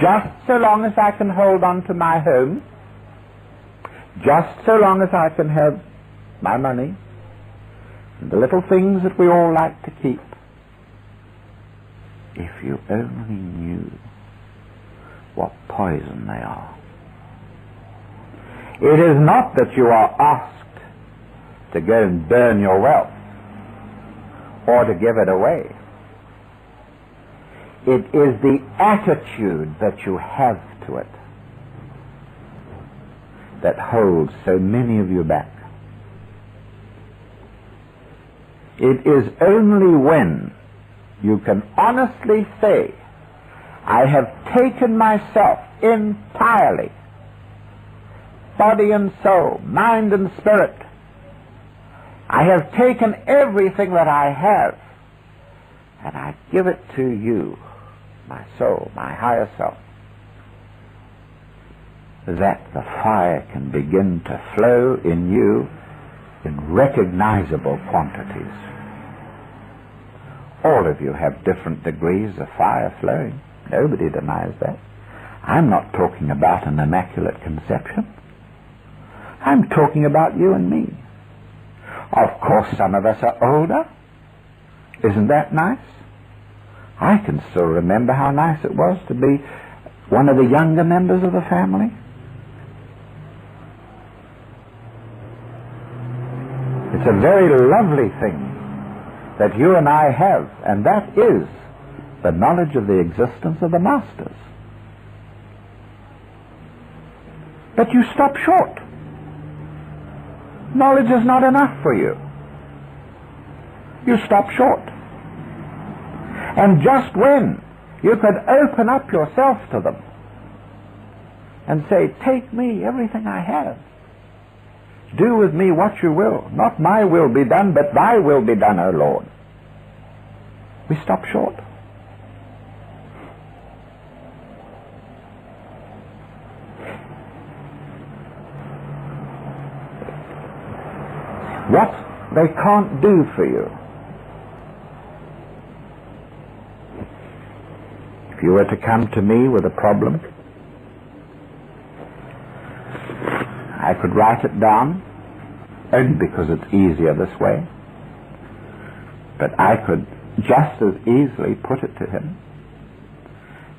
just so long as I can hold on to my home, just so long as I can have my money and the little things that we all like to keep. If you only knew what poison they are. It is not that you are asked to go and burn your wealth or to give it away. It is the attitude that you have to it that holds so many of you back. It is only when you can honestly say, I have taken myself entirely, body and soul, mind and spirit. I have taken everything that I have, and I give it to you, my soul, my higher self, that the fire can begin to flow in you in recognizable quantities. All of you have different degrees of fire flowing. Nobody denies that. I'm not talking about an immaculate conception. I'm talking about you and me. Of course, some of us are older. Isn't that nice? I can still remember how nice it was to be one of the younger members of the family. It's a very lovely thing that you and I have, and that is the knowledge of the existence of the Masters. But you stop short. Knowledge is not enough for you. You stop short. And just when you could open up yourself to them and say, take me, everything I have. Do with me what you will. Not my will be done, but thy will be done, O Lord. We stop short. What they can't do for you. If you were to come to me with a problem, I could write it down, only because it's easier this way, but I could just as easily put it to him.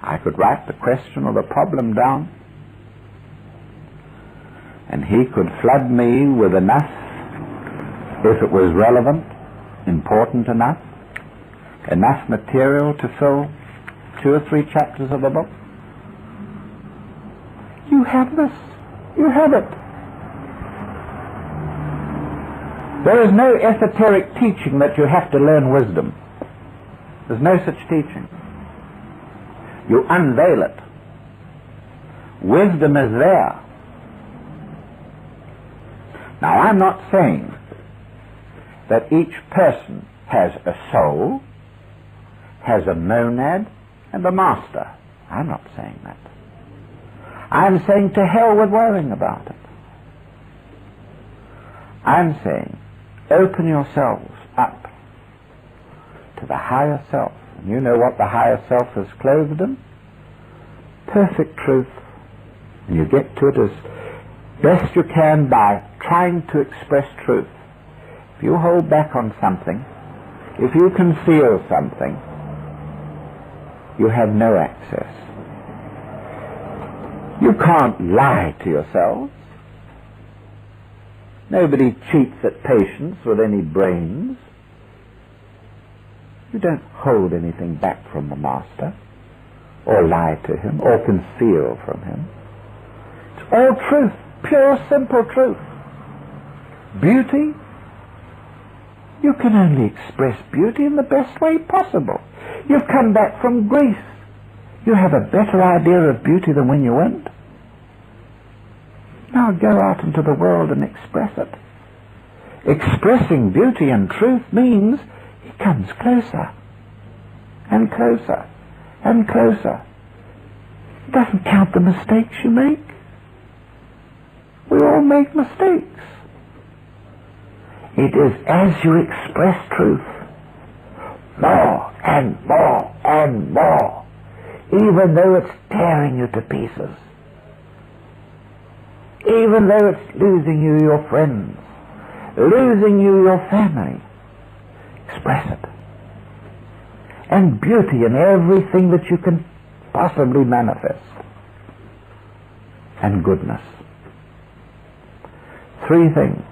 I could write the question or the problem down, and he could flood me with enough, if it was relevant, important enough material to fill 2 or 3 chapters of the book. You have this. You have it. There is no esoteric teaching that you have to learn wisdom. There's no such teaching. You unveil it. Wisdom is there. Now, I'm not saying that each person has a soul, has a monad, and a master. I'm not saying that. I'm saying to hell with worrying about it. I'm saying open yourselves up to the higher self. And you know what the higher self is clothed in? Perfect truth. And you get to it as best you can by trying to express truth. If you hold back on something, if you conceal something, you have no access. You can't lie to yourselves. Nobody cheats at patience with any brains. You don't hold anything back from the Master, or lie to him, or conceal from him. It's all truth, pure, simple truth. Beauty, you can only express beauty in the best way possible. You've come back from Greece. You have a better idea of beauty than when you went. Now go out into the world and express it. Expressing beauty and truth means it comes closer and closer and closer. It doesn't count the mistakes you make. We all make mistakes. It is as you express truth, more and more and more, even though it's tearing you to pieces, even though it's losing you your friends, losing you your family. Express it. And beauty in everything that you can possibly manifest. And goodness. 3 things.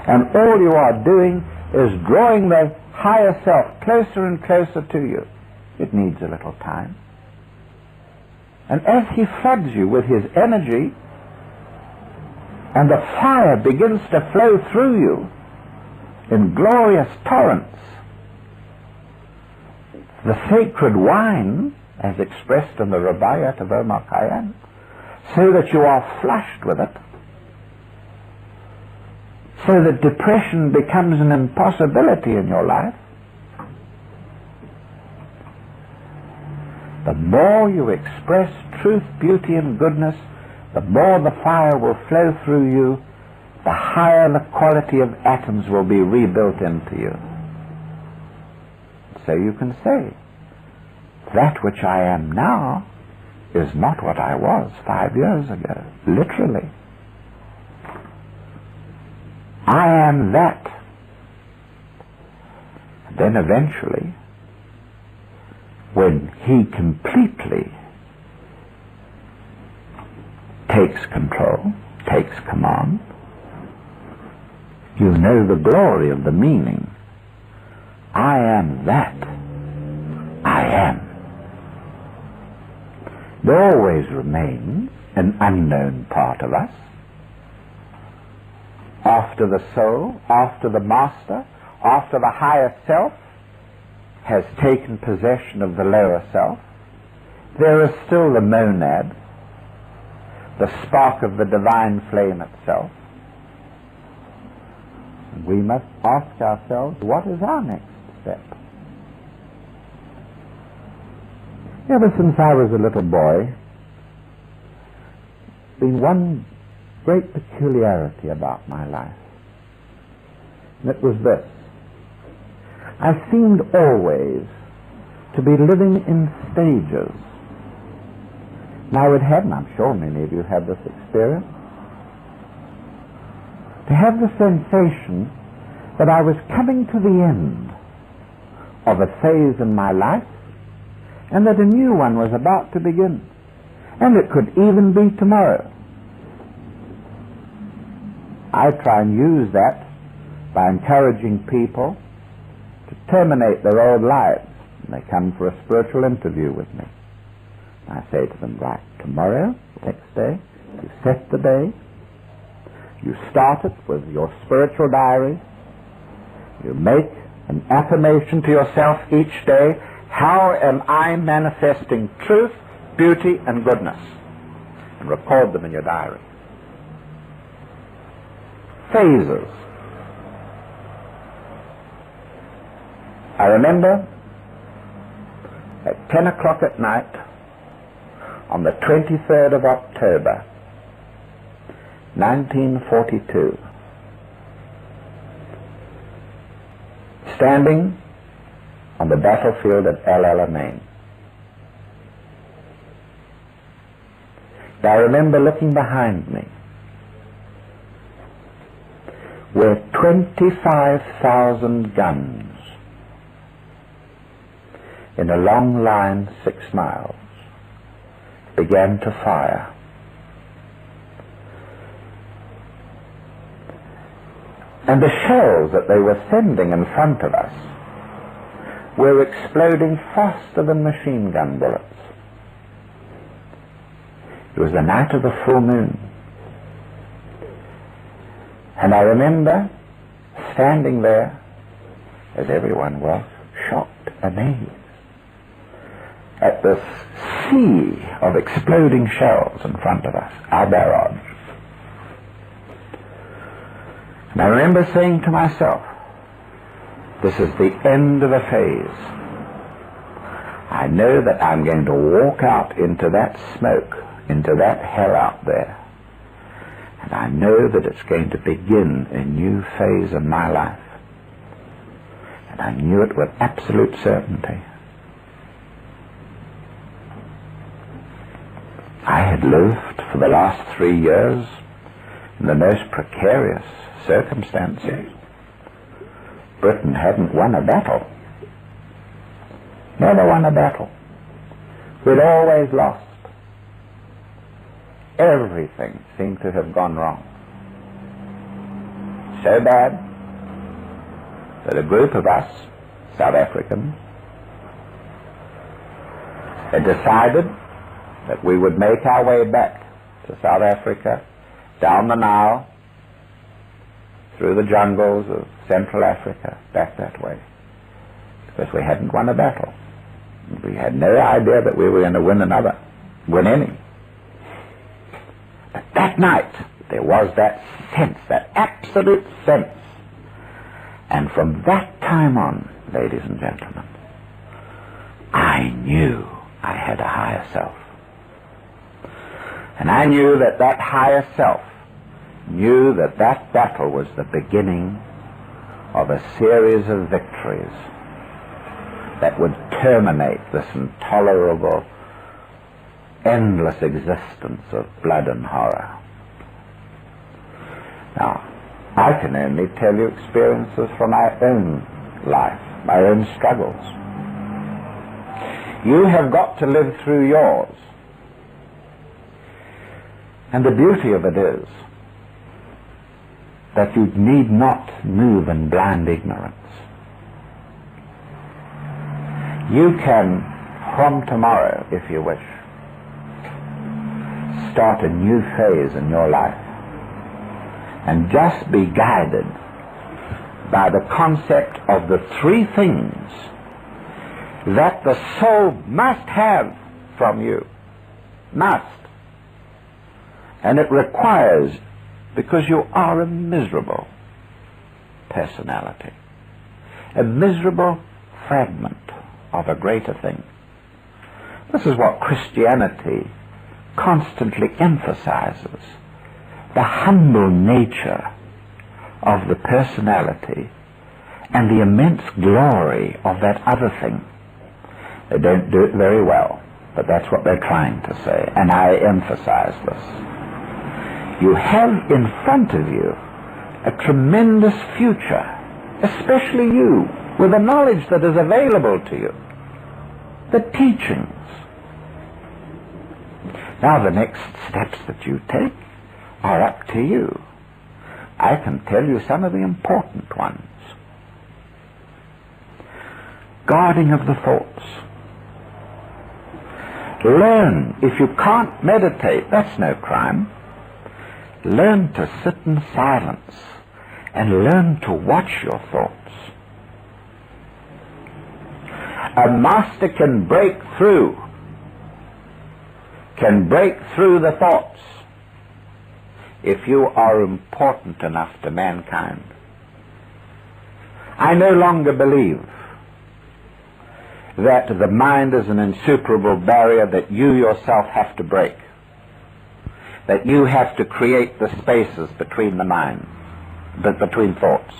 And all you are doing is drawing the higher self closer and closer to you. It needs a little time. And as he floods you with his energy, and the fire begins to flow through you, in glorious torrents. The sacred wine, as expressed in the Rubaiyat of Omar Khayyam, so that you are flushed with it, so that depression becomes an impossibility in your life. The more you express truth, beauty, and goodness, the more the fire will flow through you, the higher the quality of atoms will be rebuilt into you. So you can say, that which I am now is not what I was 5 years ago, literally. I am that. And then eventually, when he completely takes control, takes command, you know the glory of the meaning. I am that. I am. There always remains an unknown part of us. After the soul, after the master, after the higher self has taken possession of the lower self, there is still the monad, the spark of the divine flame itself. We must ask ourselves, what is our next step? Ever since I was a little boy, there's been one great peculiarity about my life. And it was this. I seemed always to be living in stages. Now it hadn't, I'm sure many of you had this experience, to have the sensation that I was coming to the end of a phase in my life and that a new one was about to begin. And it could even be tomorrow. I try and use that by encouraging people to terminate their old lives. And they come for a spiritual interview with me. I say to them, right, tomorrow, next day, you set the day, you start it with your spiritual diary, you make an affirmation to yourself each day, how am I manifesting truth, beauty, and goodness? And record them in your diary. Phases. I remember at 10 o'clock at night on the 23rd of October 1942, standing on the battlefield at El Alamein. I remember looking behind me where 25,000 guns in a long line 6 miles began to fire. And the shells that they were sending in front of us were exploding faster than machine gun bullets. It was the night of the full moon. And I remember standing there, as everyone was, shocked, amazed, at this sea of exploding shells in front of us, our barrage. And I remember saying to myself, this is the end of a phase. I know that I'm going to walk out into that smoke, into that hell out there. And I know that it's going to begin a new phase in my life. And I knew it with absolute certainty. I had lived for the last 3 years in the most precarious circumstances. Britain hadn't won a battle. Never won a battle. We'd always lost. Everything seemed to have gone wrong. So bad that a group of us, South Africans, had decided that we would make our way back to South Africa, down the Nile, through the jungles of Central Africa, back that way, because we hadn't won a battle. We had no idea that we were going to win any. But that night, there was that sense, that absolute sense. And from that time on, ladies and gentlemen, I knew I had a higher self. And I knew that that higher self knew that that battle was the beginning of a series of victories that would terminate this intolerable, endless existence of blood and horror. Now, I can only tell you experiences from my own life, my own struggles. You have got to live through yours. And the beauty of it is that you need not move in blind ignorance. You can, from tomorrow, if you wish, start a new phase in your life and just be guided by the concept of the three things that the soul must have from you. Must. And it requires, because you are a miserable personality, a miserable fragment of a greater thing. This is what Christianity constantly emphasizes, the humble nature of the personality and the immense glory of that other thing. They don't do it very well, but that's what they're trying to say, and I emphasize this. You have in front of you a tremendous future, especially you, with the knowledge that is available to you, the teachings. Now the next steps that you take are up to you. I can tell you some of the important ones. Guarding of the thoughts. Learn, if you can't meditate, that's no crime. Learn to sit in silence and learn to watch your thoughts. A master can break through the thoughts if you are important enough to mankind. I no longer believe that the mind is an insuperable barrier that you yourself have to break, that you have to create the spaces between the mind, between thoughts.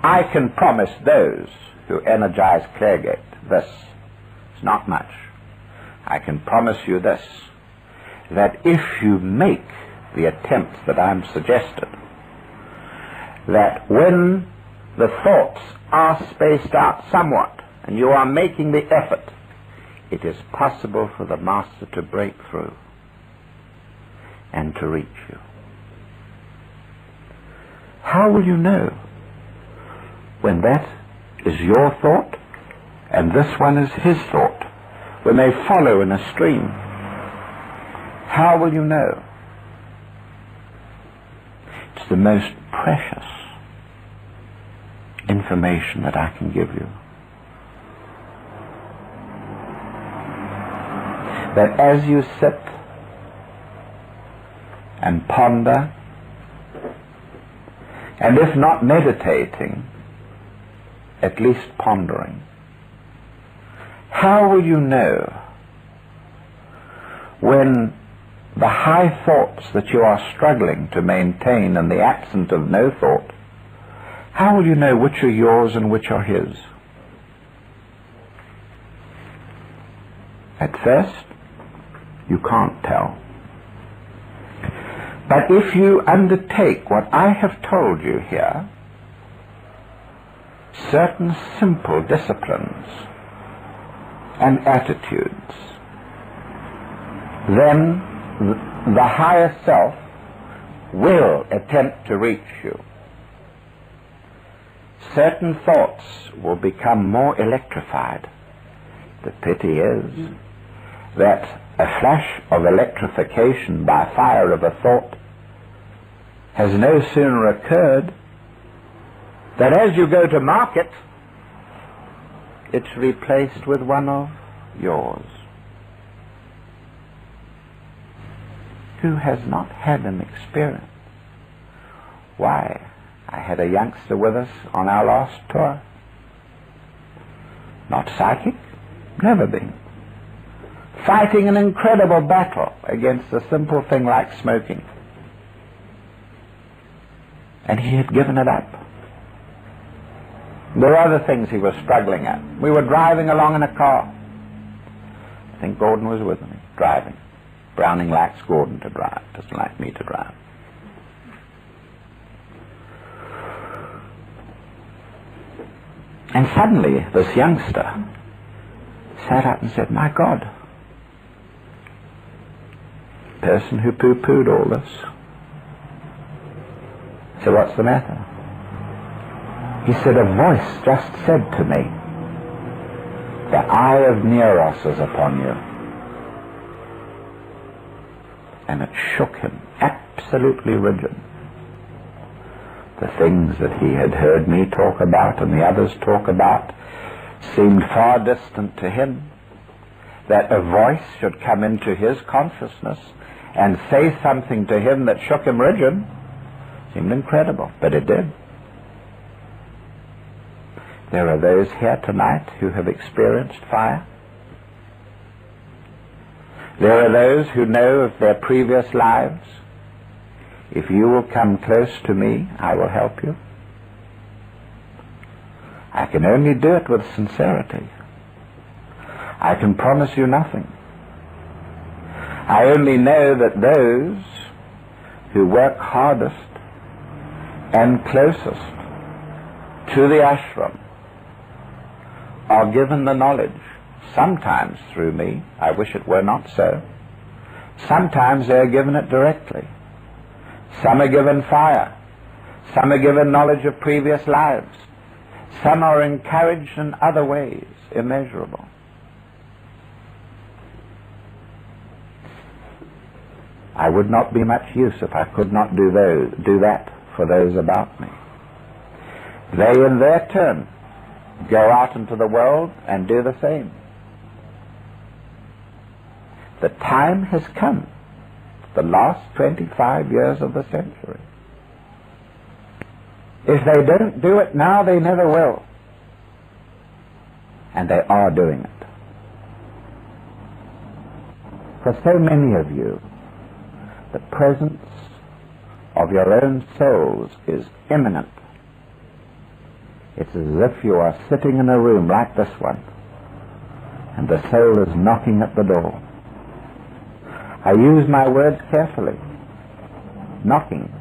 I can promise those who energize Claregate this. It's not much. I can promise you this, that if you make the attempt that I'm suggesting, that when the thoughts are spaced out somewhat and you are making the effort, it is possible for the master to break through and to reach you. How will you know when that is your thought and this one is his thought, when they follow in a stream? How will you know? It's the most precious information that I can give you. That as you sit and ponder, and if not meditating, at least pondering, how will you know when the high thoughts that you are struggling to maintain in the absence of no thought, how will you know which are yours and which are his? At first, you can't tell. But if you undertake what I have told you here, certain simple disciplines and attitudes, then the higher self will attempt to reach you. Certain thoughts will become more electrified. The pity is that a flash of electrification by fire of a thought has no sooner occurred that as you go to market, it's replaced with one of yours. Who has not had an experience? Why, I had a youngster with us on our last tour. Not psychic, never been. Fighting an incredible battle against a simple thing like smoking. And he had given it up. There were other things he was struggling at. We were driving along in a car. I think Gordon was with me, driving. Browning likes Gordon to drive, doesn't like me to drive. And suddenly, this youngster sat up and said, "My God," person who poo-pooed all this. So what's the matter? He said, "A voice just said to me, the eye of Neros is upon you." And it shook him, absolutely rigid. The things that he had heard me talk about and the others talk about seemed far distant to him. That a voice should come into his consciousness and say something to him that shook him rigid seemed incredible, but it did. There are those here tonight who have experienced fire. There are those who know of their previous lives. If you will come close to me, I will help you. I can only do it with sincerity. I can promise you nothing. I only know that those who work hardest and closest to the ashram are given the knowledge, sometimes through me. I wish it were not so. Sometimes they are given it directly. Some are given fire. Some are given knowledge of previous lives. Some are encouraged in other ways, immeasurable. I would not be much use if I could not do that for those about me. They, in their turn, go out into the world and do the same. The time has come, the last 25 years of the century. If they don't do it now, they never will. And they are doing it. For so many of you, the presence of your own souls is imminent. It's as if you are sitting in a room like this one, and the soul is knocking at the door. I use my words carefully. Knocking.